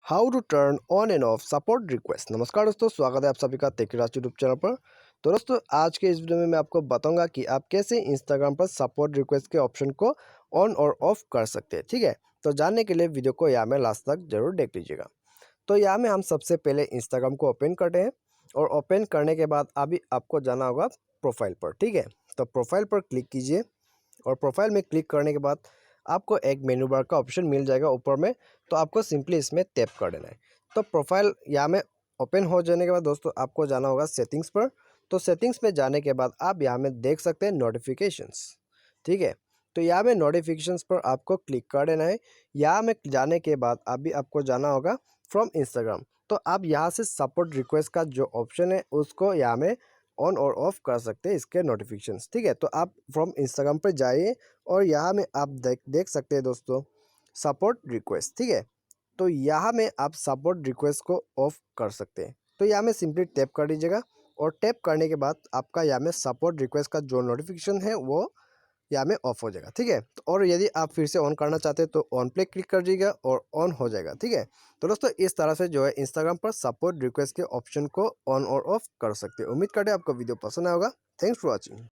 How to turn on and off support request. नमस्कार दोस्तों, स्वागत है आप सभी का टेकराज यूट्यूब चैनल पर। तो दोस्तों, आज के इस वीडियो में मैं आपको बताऊंगा कि आप कैसे इंस्टाग्राम पर सपोर्ट रिक्वेस्ट के ऑप्शन को ऑन और ऑफ कर सकते हैं। ठीक है, तो जानने के लिए वीडियो को यहाँ में लास्ट तक जरूर देख लीजिएगा। तो यहाँ में हम सबसे पहले इंस्टाग्राम को ओपन करते हैं और ओपन करने के बाद अभी आपको जाना होगा प्रोफाइल पर। ठीक है, तो प्रोफाइल पर क्लिक कीजिए और प्रोफाइल में क्लिक करने के बाद आपको एक मेनू बार का ऑप्शन मिल जाएगा ऊपर में। तो आपको सिंपली इसमें टैप कर देना है। तो प्रोफाइल यहाँ में ओपन हो जाने के बाद दोस्तों आपको जाना होगा सेटिंग्स पर। तो सेटिंग्स में जाने के बाद आप यहाँ में देख सकते हैं नोटिफिकेशंस। ठीक है, तो यहाँ में नोटिफिकेशंस पर आपको क्लिक कर देना है। यहाँ में जाने के बाद अभी आपको जाना होगा फ्रॉम इंस्टाग्राम। तो आप यहाँ से सपोर्ट रिक्वेस्ट का जो ऑप्शन है उसको यहाँ में ऑन और ऑफ कर सकते हैं इसके नोटिफिकेशंस। ठीक है, तो आप फ्रॉम इंस्टाग्राम पर जाइए और यहाँ में आप देख सकते हैं दोस्तों सपोर्ट रिक्वेस्ट। ठीक है, तो यहाँ में आप सपोर्ट रिक्वेस्ट को ऑफ कर सकते हैं। तो यहाँ में सिंपली टैप कर दीजिएगा और टैप करने के बाद आपका यहाँ में सपोर्ट रिक्वेस्ट का जो नोटिफिकेशन है वो यहाँ में ऑफ हो जाएगा। ठीक है, तो और यदि आप फिर से ऑन करना चाहते हैं तो ऑन पे क्लिक कर दीजिएगा और ऑन हो जाएगा। ठीक है, तो दोस्तों इस तरह से जो है इंस्टाग्राम पर सपोर्ट रिक्वेस्ट के ऑप्शन को ऑन और ऑफ कर सकते हैं। उम्मीद करते हैं आपको वीडियो पसंद आया होगा। Thanks for watching.